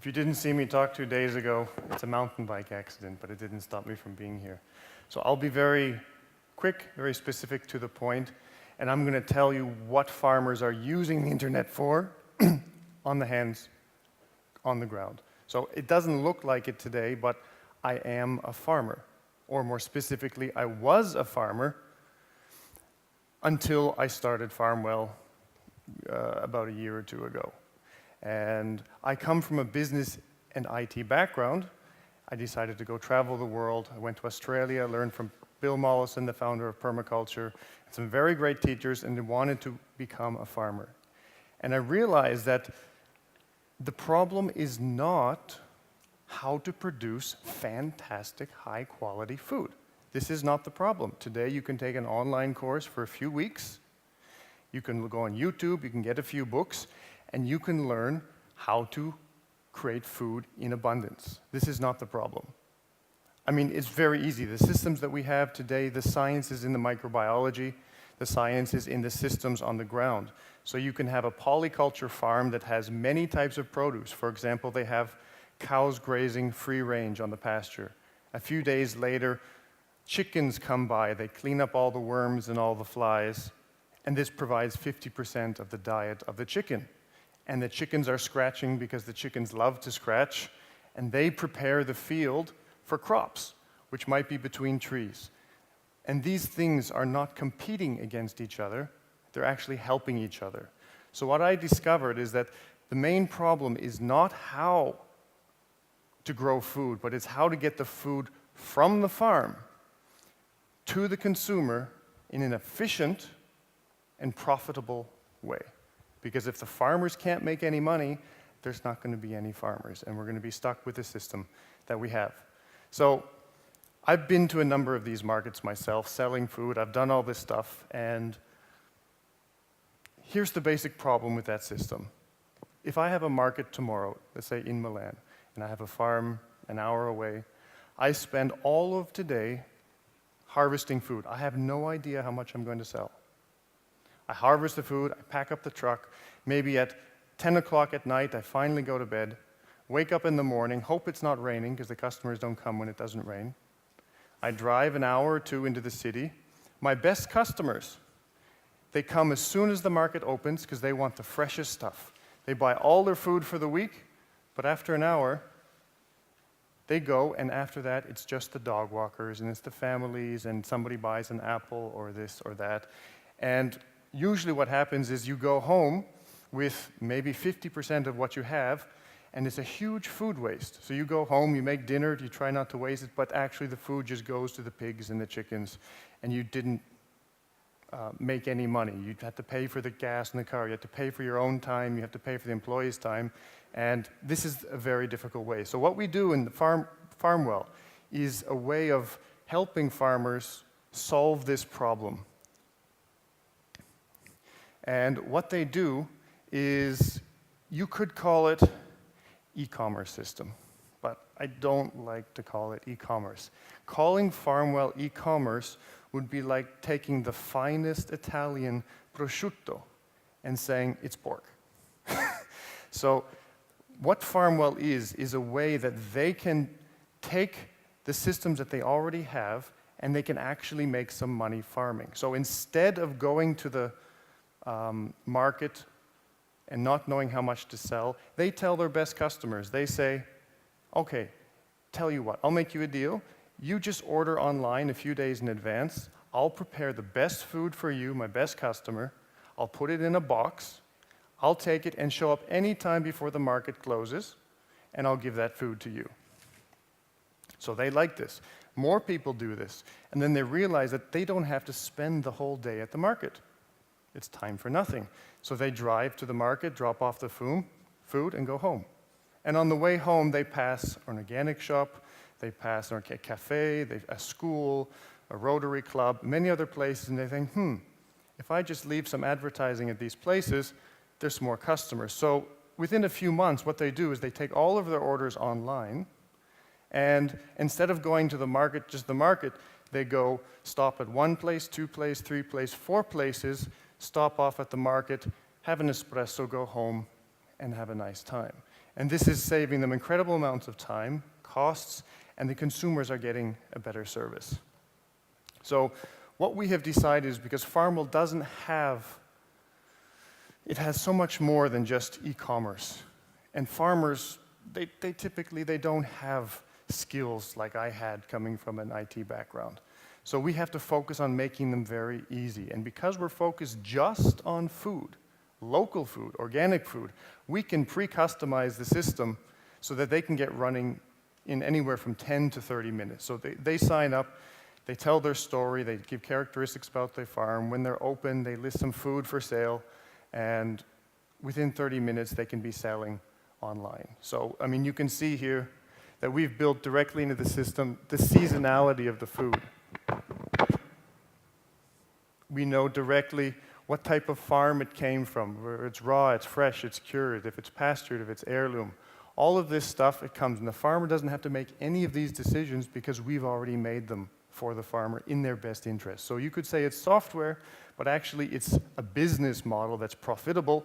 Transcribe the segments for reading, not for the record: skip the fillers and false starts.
If you didn't see me talk 2 days ago, it's a mountain bike accident, but it didn't stop me from being here. So I'll be very quick, very specific to the point, and I'm going to tell you what farmers are using the internet for on the hands, on the ground. So it doesn't look like it today, but I am a farmer. Or more specifically, I was a farmer until I started Farmwell about a year or two ago. And I come from a business and IT background. I decided to go travel the world. I went to Australia, learned from Bill Mollison, the founder of permaculture, and some very great teachers, and wanted to become a farmer. And I realized that the problem is not how to produce fantastic, high-quality food. This is not the problem. Today, you can take an online course for a few weeks. You can go on YouTube, you can get a few books, and you can learn how to create food in abundance. This is not the problem. I mean, it's very easy. The systems that we have today, the science is in the microbiology, the science is in the systems on the ground. So you can have a polyculture farm that has many types of produce. For example, they have cows grazing free range on the pasture. A few days later, chickens come by, they clean up all the worms and all the flies, and this provides 50% of the diet of the chicken. And the chickens are scratching because the chickens love to scratch, and they prepare the field for crops, which might be between trees. And these things are not competing against each other, they're actually helping each other. So what I discovered is that the main problem is not how to grow food, but it's how to get the food from the farm to the consumer in an efficient and profitable way. Because if the farmers can't make any money, there's not going to be any farmers, and we're going to be stuck with the system that we have. So I've been to a number of these markets myself, selling food. I've done all this stuff, and here's the basic problem with that system. If I have a market tomorrow, let's say in Milan, and I have a farm an hour away, I spend all of today harvesting food. I have no idea how much I'm going to sell. I harvest the food, I pack up the truck, maybe at 10 o'clock at night, I finally go to bed, wake up in the morning, hope it's not raining, because the customers don't come when it doesn't rain. I drive an hour or two into the city. My best customers, they come as soon as the market opens, because they want the freshest stuff. They buy all their food for the week, but after an hour, they go, and after that, it's just the dog walkers, and it's the families, and somebody buys an apple, or this or that. And usually what happens is you go home with maybe 50% of what you have, and it's a huge food waste. So you go home, you make dinner, you try not to waste it, but actually the food just goes to the pigs and the chickens, and you didn't make any money. You had to pay for the gas in the car, you had to pay for your own time, you have to pay for the employees' time, and this is a very difficult way. So what we do in the Farmwell is a way of helping farmers solve this problem. And what they do is, you could call it e-commerce system, but I don't like to call it e-commerce. Calling Farmwell e-commerce would be like taking the finest Italian prosciutto and saying it's pork. So what Farmwell is a way that they can take the systems that they already have and they can actually make some money farming. So instead of going to the market and not knowing how much to sell, they tell their best customers, they say, okay, tell you what, I'll make you a deal. You just order online a few days in advance. I'll prepare the best food for you, my best customer. I'll put it in a box. I'll take it and show up any time before the market closes, and I'll give that food to you. So they like this. More people do this. And then they realize that they don't have to spend the whole day at the market. It's time for nothing. So they drive to the market, drop off the food, and go home. And on the way home, they pass an organic shop, they pass a cafe, a school, a Rotary Club, many other places, and they think, if I just leave some advertising at these places, there's more customers. So within a few months, what they do is they take all of their orders online, and instead of going to the market, just the market, they go stop at one place, 2 places, 3 places, 4 places, stop off at the market, have an espresso, go home, and have a nice time. And this is saving them incredible amounts of time, costs, and the consumers are getting a better service. So what we have decided is, because Farmwell doesn't have, it has so much more than just e-commerce. And farmers, they typically don't have skills like I had coming from an IT background. So we have to focus on making them very easy. And because we're focused just on food, local food, organic food, we can pre-customize the system so that they can get running in anywhere from 10 to 30 minutes. So they sign up, they tell their story, they give characteristics about their farm. When they're open, they list some food for sale, and within 30 minutes, they can be selling online. So, I mean, you can see here that we've built directly into the system the seasonality of the food. We know directly what type of farm it came from, whether it's raw, it's fresh, it's cured, if it's pastured, if it's heirloom. All of this stuff, it comes, and the farmer doesn't have to make any of these decisions because we've already made them for the farmer in their best interest. So you could say it's software, but actually it's a business model that's profitable,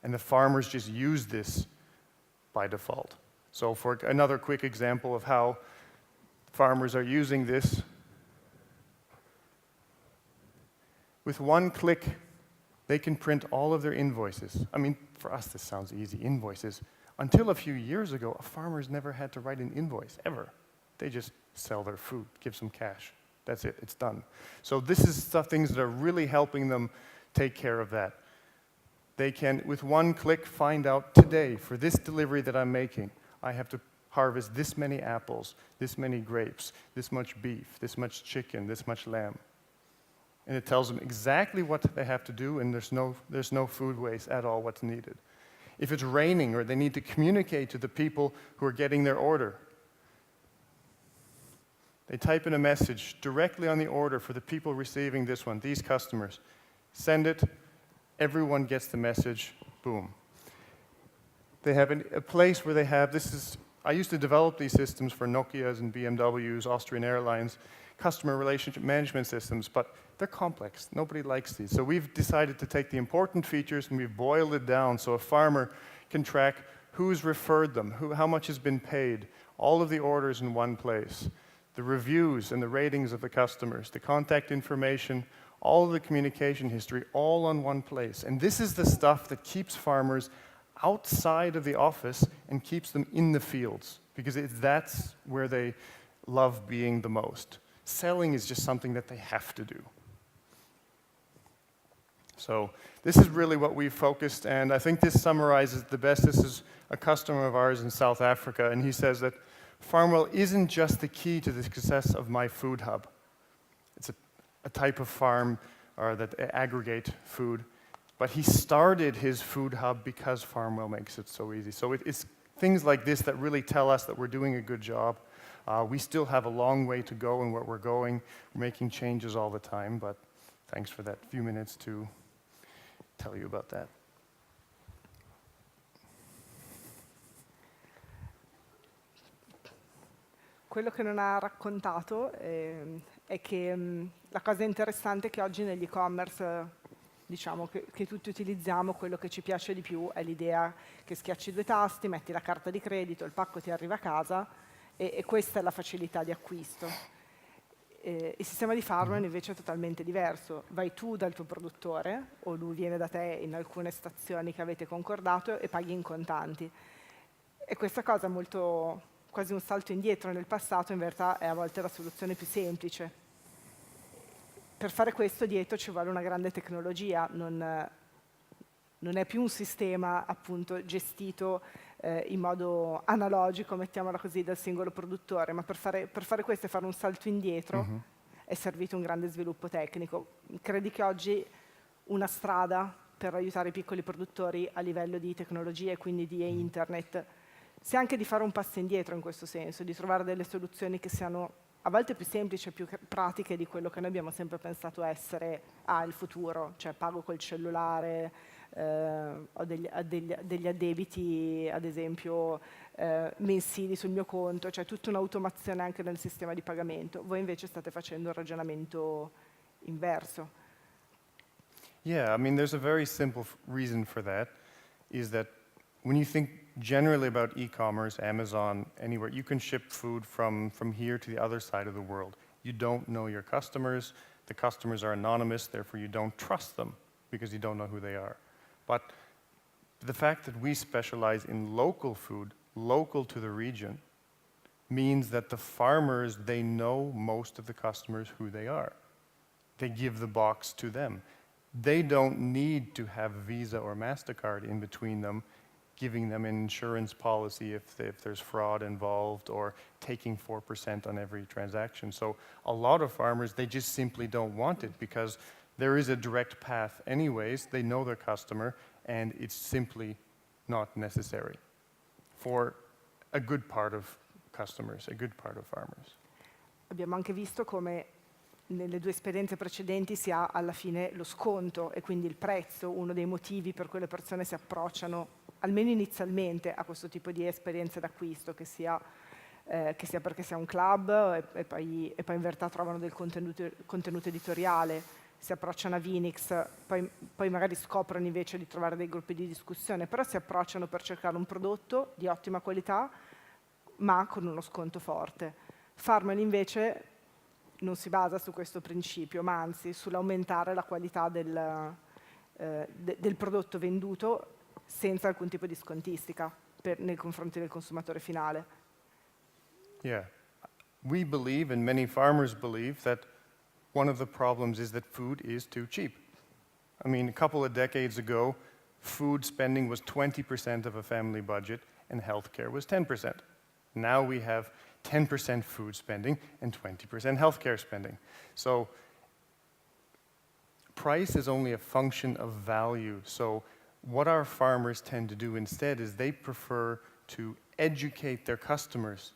and the farmers just use this by default. So for another quick example of how farmers are using this, with one click, they can print all of their invoices. I mean, for us, this sounds easy, invoices. Until a few years ago, a farmer's never had to write an invoice, ever. They just sell their food, give some cash. That's it, it's done. So this is things that are really helping them take care of that. They can, with one click, find out today, for this delivery that I'm making, I have to harvest this many apples, this many grapes, this much beef, this much chicken, this much lamb. And it tells them exactly what they have to do, and there's no food waste at all what's needed. If it's raining or they need to communicate to the people who are getting their order, they type in a message directly on the order for the people receiving this one, these customers. Send it, everyone gets the message, boom. They have a place where they have, I used to develop these systems for Nokia's and BMW's, Austrian Airlines, customer relationship management systems, but they're complex. Nobody likes these. So we've decided to take the important features and we've boiled it down so a farmer can track who's referred them, how much has been paid, all of the orders in one place, the reviews and the ratings of the customers, the contact information, all of the communication history, all on one place. And this is the stuff that keeps farmers outside of the office and keeps them in the fields, because that's where they love being the most. Selling is just something that they have to do. So this is really what we've focused, and I think this summarizes the best. This is a customer of ours in South Africa, and he says that Farmwell isn't just the key to the success of my food hub. It's a type of farm that aggregate food, but he started his food hub because Farmwell makes it so easy. So it's things like this that really tell us that we're doing a good job. We still have a long way to go in where we're going. We're making changes all the time, but thanks for that few minutes to tell you about that. Quello che non ha raccontato è che la cosa interessante è che oggi negli e-commerce, diciamo che tutti utilizziamo, quello che ci piace di più è l'idea che schiacci due tasti, metti la carta di credito, il pacco ti arriva a casa e questa è la facilità di acquisto. Il sistema di Farmwell invece è totalmente diverso. Vai tu dal tuo produttore o lui viene da te in alcune stazioni che avete concordato e paghi in contanti. E questa cosa è molto, quasi un salto indietro nel passato, in verità è a volte la soluzione più semplice. Per fare questo dietro ci vuole una grande tecnologia, non è più un sistema appunto gestito in modo analogico, mettiamola così, dal singolo produttore, ma per fare questo e fare un salto indietro è servito un grande sviluppo tecnico. Credi che oggi una strada per aiutare i piccoli produttori a livello di tecnologia e quindi di internet sia anche di fare un passo indietro in questo senso, di trovare delle soluzioni che siano a volte più semplici e più pratiche di quello che noi abbiamo sempre pensato essere il futuro, cioè pago col cellulare, ho degli addebiti, ad esempio, mensili sul mio conto, cioè tutta un'automazione anche nel sistema di pagamento. Voi invece state facendo un ragionamento inverso. Yeah, I mean, there's a very simple reason for that, is that when you think generally about e-commerce, Amazon, anywhere, you can ship food from here to the other side of the world. You don't know your customers. The customers are anonymous, therefore you don't trust them because you don't know who they are. But the fact that we specialize in local food, local to the region, means that the farmers, they know most of the customers who they are. They give the box to them. They don't need to have Visa or MasterCard in between them, giving them an insurance policy if there's fraud involved, or taking 4% on every transaction. So a lot of farmers, they just simply don't want it because there is a direct path anyways. They know their customer, and it's simply not necessary for a good part of customers, a good part of farmers. Abbiamo anche visto come nelle due esperienze precedenti si ha alla fine lo sconto e quindi il prezzo, uno dei motivi per cui le persone si approcciano, almeno inizialmente, a questo tipo di esperienze d'acquisto, che sia perché sia un club e poi in verità trovano del contenuto editoriale, si approcciano a Vinix, poi magari scoprono invece di trovare dei gruppi di discussione, però si approcciano per cercare un prodotto di ottima qualità, ma con uno sconto forte. Farmwell invece non si basa su questo principio, ma anzi sull'aumentare la qualità del prodotto venduto senza alcun tipo di scontistica nei confronti del consumatore finale. Yeah. We believe, and many farmers believe, that one of the problems is that food is too cheap. I mean, a couple of decades ago, food spending was 20% of a family budget and healthcare was 10%. Now we have 10% food spending and 20% healthcare spending. So price is only a function of value. So what our farmers tend to do instead is they prefer to educate their customers.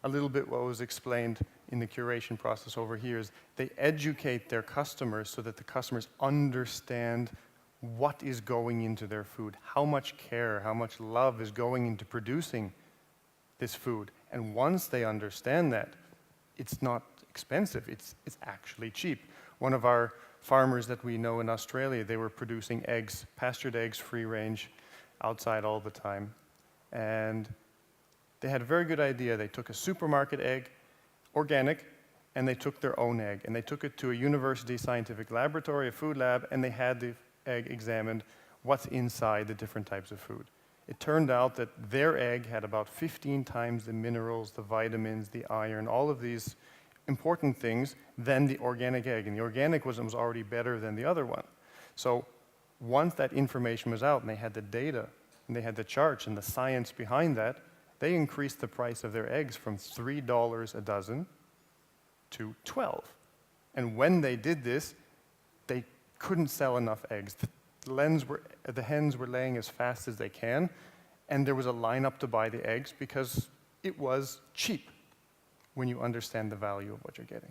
A little bit what was explained in the curation process over here is they educate their customers so that the customers understand what is going into their food, how much care, how much love is going into producing this food. And once they understand that, it's not expensive, it's actually cheap. One of our farmers that we know in Australia, they were producing eggs, pastured eggs, free range, outside all the time. And they had a very good idea. They took a supermarket egg, organic, and they took their own egg. And they took it to a university scientific laboratory, a food lab, and they had the egg examined, what's inside the different types of food. It turned out that their egg had about 15 times the minerals, the vitamins, the iron, all of these important things than the organic egg. And the organic was already better than the other one. So once that information was out and they had the data and they had the charts and the science behind that, they increased the price of their eggs from $3 a dozen to $12. And when they did this, they couldn't sell enough eggs. The hens were laying as fast as they can, and there was a lineup to buy the eggs because it was cheap when you understand the value of what you're getting.